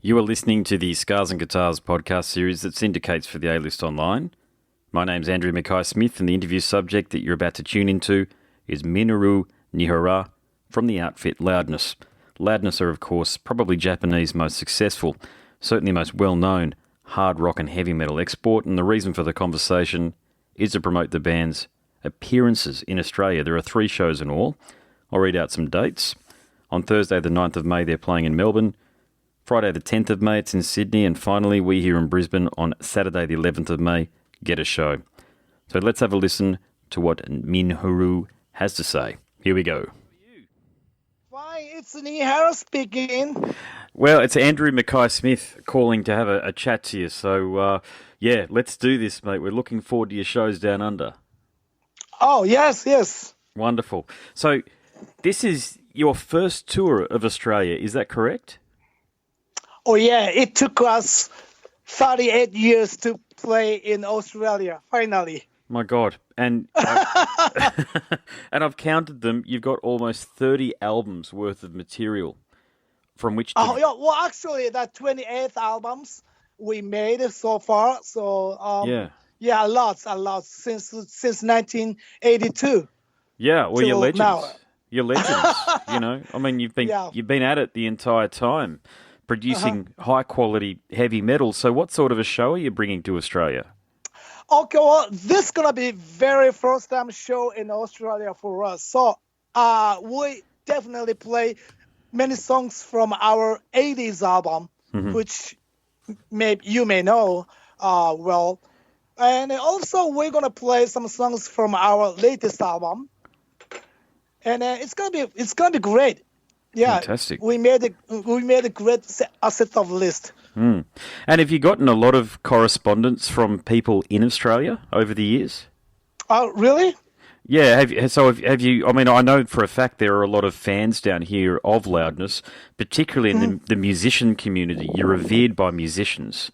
You are listening to the Scars and Guitars podcast series that syndicates for the A-List Online. My name's Andrew Mackay-Smith, and the interview subject that you're about to tune into is Minoru Niihara from the outfit Loudness. Loudness are, of course, probably Japanese most successful, certainly most well-known hard rock and heavy metal export, and the reason for the conversation is to promote the band's appearances in Australia. There are 3 shows in all. I'll read out some dates. On Thursday the 9th of May, they're playing in Melbourne. Friday the 10th of May, it's in Sydney. And finally, we here in Brisbane on Saturday the 11th of May get a show. So let's have a listen to what Minoru has to say. Here we go. Fine, it's Niihara speaking. Well, it's Andrew Mackay-Smith calling to have a chat to you. So, yeah, let's do this, mate. We're looking forward to your shows down under. Oh, yes. Wonderful. So this is your first tour of Australia, is that correct? Oh, yeah, it took us 38 years to play in Australia, finally. My God. And and I've counted them. You've got almost 30 albums worth of material from which to... Oh, yeah, well, actually, that 28 albums we made so far. So, yeah, a lot, since 1982. Yeah, well, you're legends. Now. You're legends, you know. I mean, you've been at it the entire time, producing high-quality heavy metal. So what sort of a show are you bringing to Australia? Okay, well, this is going to be very first-time show in Australia for us. So we definitely play many songs from our 80s album, which you may know well. And also, we're going to play some songs from our latest album. And it's gonna be great. Yeah, fantastic. We made a great set of list. And have you gotten a lot of correspondence from people in Australia over the years? Oh, really? Yeah. Have you? I mean, I know for a fact there are a lot of fans down here of Loudness, particularly in the musician community. You're revered by musicians.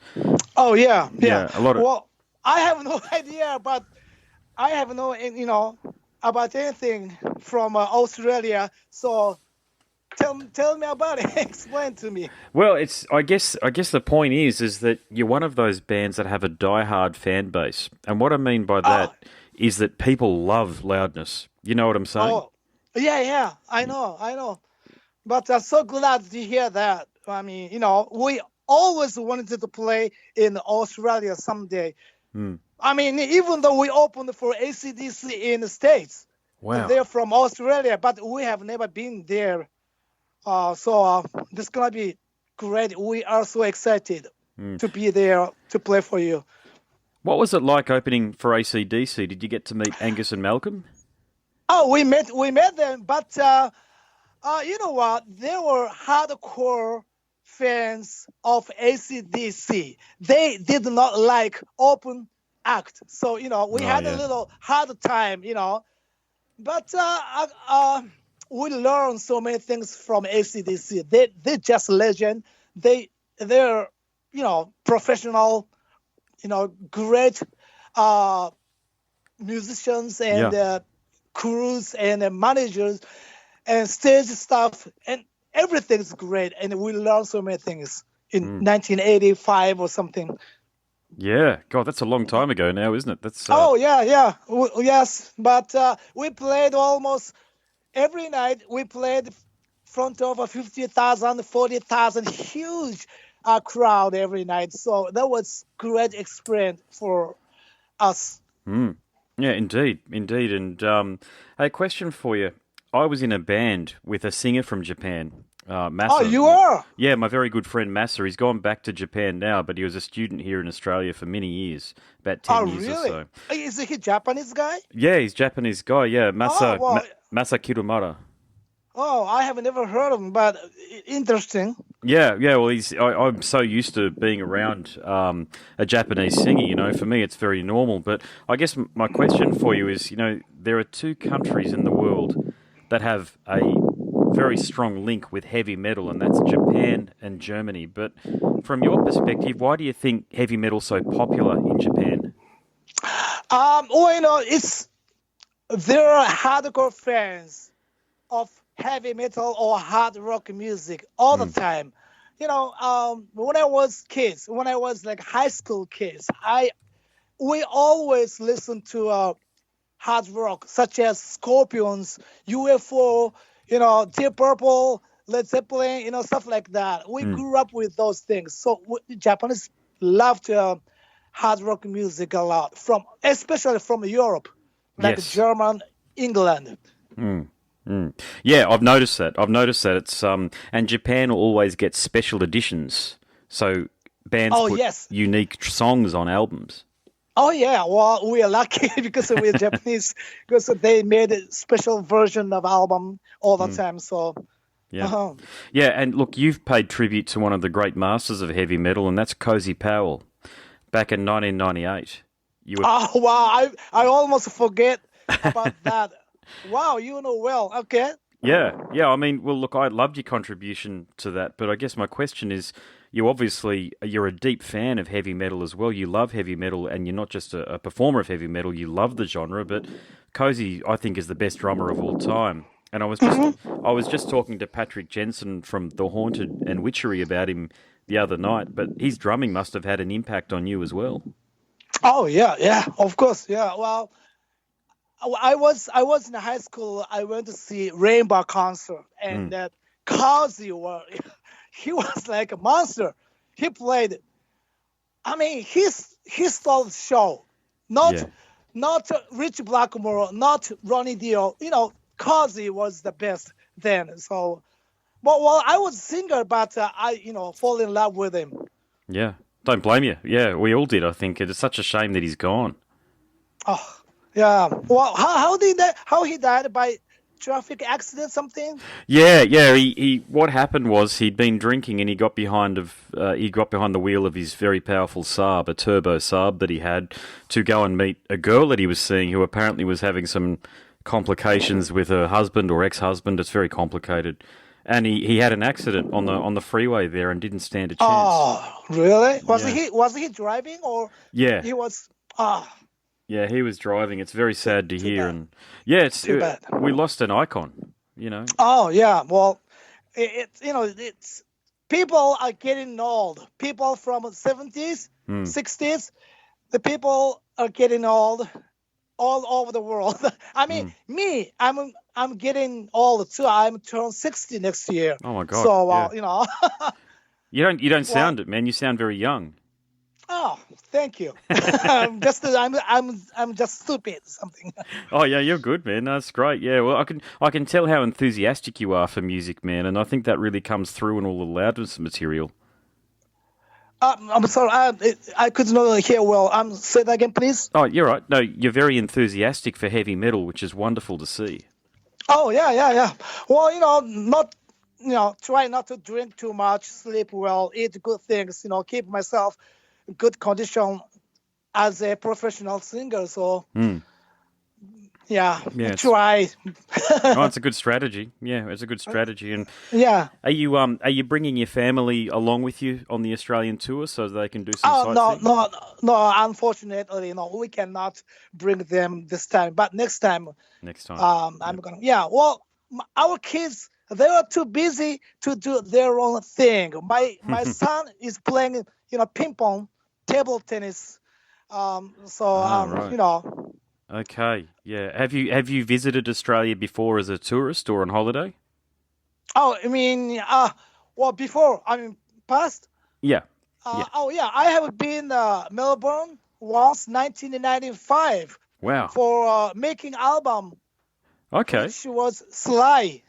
Oh yeah. A lot of. Well, I have no idea, but I have no, about anything from Australia. So tell me about it. Explain to me. Well, I guess the point is that you're one of those bands that have a diehard fan base, and what I mean by that is that people love Loudness. You know what I'm saying? Oh, yeah. I know. But I'm so glad to hear that. I mean, we always wanted to play in Australia someday. I mean, even though we opened for AC/DC in the States, they're from Australia, but we have never been there. So this is going to be great. We are so excited to be there to play for you. What was it like opening for AC/DC? Did you get to meet Angus and Malcolm? Oh, we met them, but you know what? They were hardcore fans of AC/DC. They did not like open act. So, we had a little hard time, But we learned so many things from AC/DC. They're just legend. They're professional, great musicians and crews and managers and stage staff, and everything's great. And we learned so many things in 1985 or something. Yeah, God, that's a long time ago now, isn't it? That's Oh, yeah. Yes, but we played almost every night. We played front of a 50,000, 40,000, huge crowd every night. So that was great experience for us. Yeah, indeed. And a question for you. I was in a band with a singer from Japan. Masa. Oh, you are? Yeah, my very good friend Masa. He's gone back to Japan now, but he was a student here in Australia for many years, about 10 years really? or so. Is he a Japanese guy? Yeah, he's a Japanese guy, yeah. Masa Kirumara. Oh, I have never heard of him, but interesting. Yeah, well, I'm so used to being around a Japanese singer, for me it's very normal. But I guess my question for you is, there are 2 countries in the world that have a very strong link with heavy metal, and that's Japan and Germany. But from your perspective, why do you think heavy metal's so popular in Japan? There are hardcore fans of heavy metal or hard rock music all the time. when I was kids, when I was like high school kids, we always listened to hard rock such as Scorpions, UFO, Deep Purple, Led Zeppelin, stuff like that. We grew up with those things. So Japanese loved hard rock music a lot, especially from Europe, like Yes. German, England. Yeah, I've noticed that. It's and Japan always gets special editions. So bands put Yes. unique songs on albums. Oh yeah, well we are lucky because we're Japanese, because they made a special version of album all the time. So Yeah. Yeah, and look, you've paid tribute to one of the great masters of heavy metal, and that's Cozy Powell. Back in 1998. You were oh wow, I almost forget about that. Wow, you know well. Okay. Yeah. I mean, well, look, I loved your contribution to that, but I guess my question is, you're a deep fan of heavy metal as well. You love heavy metal, and you're not just a performer of heavy metal. You love the genre. But Cozy, I think, is the best drummer of all time. And I was just talking to Patrick Jensen from The Haunted and Witchery about him the other night. But his drumming must have had an impact on you as well. Oh yeah, of course, yeah. Well, I was in high school. I went to see Rainbow concert, and that Kazi he was like a monster. He played. I mean, he stole the show. Not Rich Blackmore, not Ronnie Dio. Kazi was the best then. So, well, I was a singer, but I fall in love with him. Yeah, don't blame you. Yeah, we all did. I think it's such a shame that he's gone. Oh, yeah. Well, how he died by traffic accident, something? Yeah. He what happened was he'd been drinking and he got behind the wheel of his very powerful Saab, a turbo Saab that he had, to go and meet a girl that he was seeing who apparently was having some complications with her husband or ex-husband. It's very complicated. And he had an accident on the freeway there and didn't stand a chance. Oh, really? Was he driving, or Yeah. he was? Yeah, he was driving. It's very sad to hear, bad. and yeah, Too bad. We lost an icon. Oh yeah. Well, it's people are getting old. People from the 70s, 60s, the people are getting old all over the world. I mean, me, I'm getting old too. I'm turning 60 next year. Oh my God! So yeah. You don't sound it, man. You sound very young. Oh, thank you. I'm just stupid. Something. Oh yeah, you're good, man. That's great. Yeah, well, I can tell how enthusiastic you are for music, man, and I think that really comes through in all the Loudness material. I'm sorry, I could not hear well. Say that again, please. Oh, you're right. No, you're very enthusiastic for heavy metal, which is wonderful to see. Oh yeah. Well, try not to drink too much, sleep well, eat good things. Keep myself in good condition as a professional singer. So. Yeah, try. Oh, it's a good strategy. Yeah, it's a good strategy. And yeah, are you bringing your family along with you on the Australian tour so they can do some sightseeing? No. Unfortunately, we cannot bring them this time. But next time. I'm gonna. Yeah. Well, our kids, they are too busy to do their own thing. My son is playing, ping pong, table tennis. Right. Okay, yeah. Have you visited Australia before as a tourist or on holiday? Oh, I mean, before, past? Yeah. Oh, yeah, I have been Melbourne once, 1995. Wow. For making album. Okay. Which was Sly.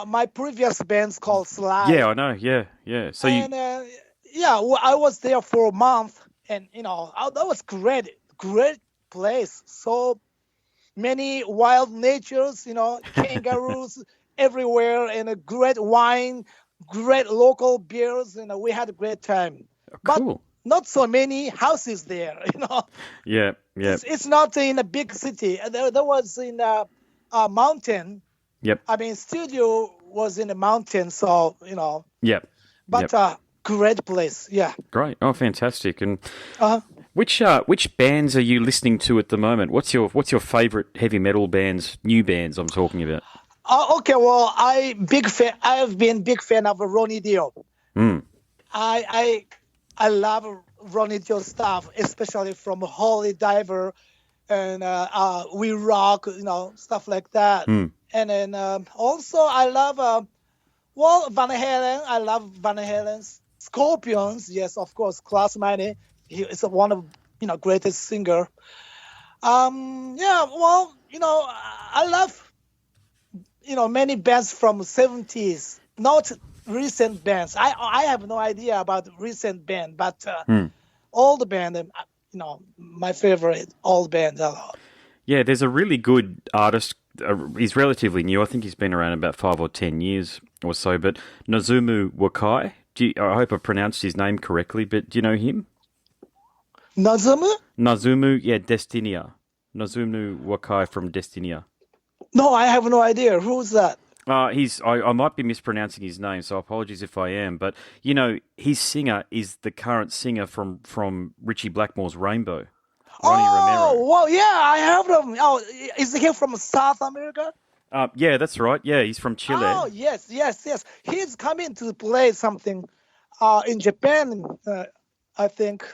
My previous band's called Sly. Yeah, I know. Yeah. So I was there for a month, and that was great place. So many wild natures, kangaroos everywhere, and a great wine, great local beers, and we had a great time. Cool. But not so many houses there, Yeah. It's not in a big city. There was in a mountain. Yep. Studio was in a mountain, so Yep. But great place. Yeah. Great. Oh, fantastic. And which bands are you listening to at the moment? What's your favorite heavy metal bands? New bands I'm talking about. Okay. Well, I have been big fan of Ronnie Dio. I love running your stuff, especially from Holy Diver and We Rock, stuff like that. Hmm. And then also I love Van Halen. I love Van Halen's Scorpions. Yes, of course, Klaus Meine. He is one of greatest singer. Yeah, well, I love many bands from 70s, not recent bands. I have no idea about recent band, but all the band, my favorite old band. Yeah, there's a really good artist. He's relatively new. I think he's been around about 5 or 10 years or so. But Nozumu Wakai. I hope I pronounced his name correctly. But do you know him? Nozumu, yeah, Destinia. Nozumu Wakai from Destinia. No, I have no idea. Who's that? I might be mispronouncing his name, so apologies if I am. But his singer is the current singer from Richie Blackmore's Rainbow, Ronnie Romero. Well, yeah, I have them. Oh, is he from South America? Yeah, that's right. Yeah, he's from Chile. Oh, yes. He's coming to play something in Japan, I think.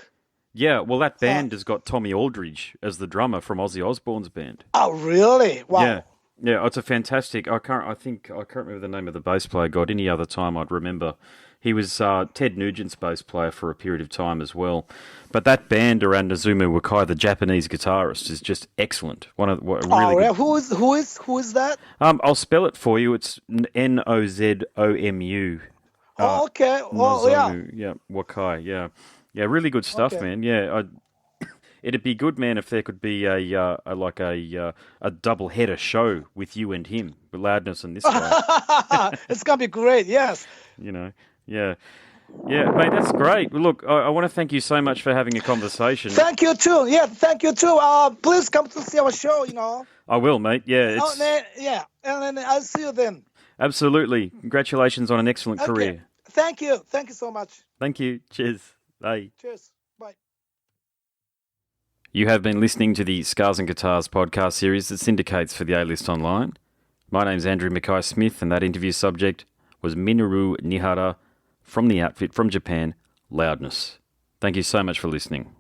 Yeah, well, that band has got Tommy Aldridge as the drummer from Ozzy Osbourne's band. Oh, really? Wow. Yeah, it's a fantastic. I can't remember the name of the bass player. God, any other time I'd remember. He was Ted Nugent's bass player for a period of time as well. But that band around Nozumu Wakai, the Japanese guitarist, is just excellent. Really good. Who is that? I'll spell it for you. It's Nozomu. Okay. Well, Nozomu, yeah, Wakai. Yeah, really good stuff, man. Yeah, it'd be good, man, if there could be a double header show with you and him, with Loudness and this guy. It's gonna be great. Yes. Yeah, mate, that's great. Well, look, I want to thank you so much for having a conversation. Thank you too. Yeah, thank you too. Please come to see our show. I will, mate. Yeah. Yeah, and then I'll see you then. Absolutely. Congratulations on an excellent career. Thank you so much. Thank you. Cheers. Bye. Cheers. Bye. You have been listening to the Scars and Guitars podcast series that syndicates for the A-List Online. My name's Andrew Mackay-Smith, and that interview subject was Minoru Niihara from the outfit from Japan, Loudness. Thank you so much for listening.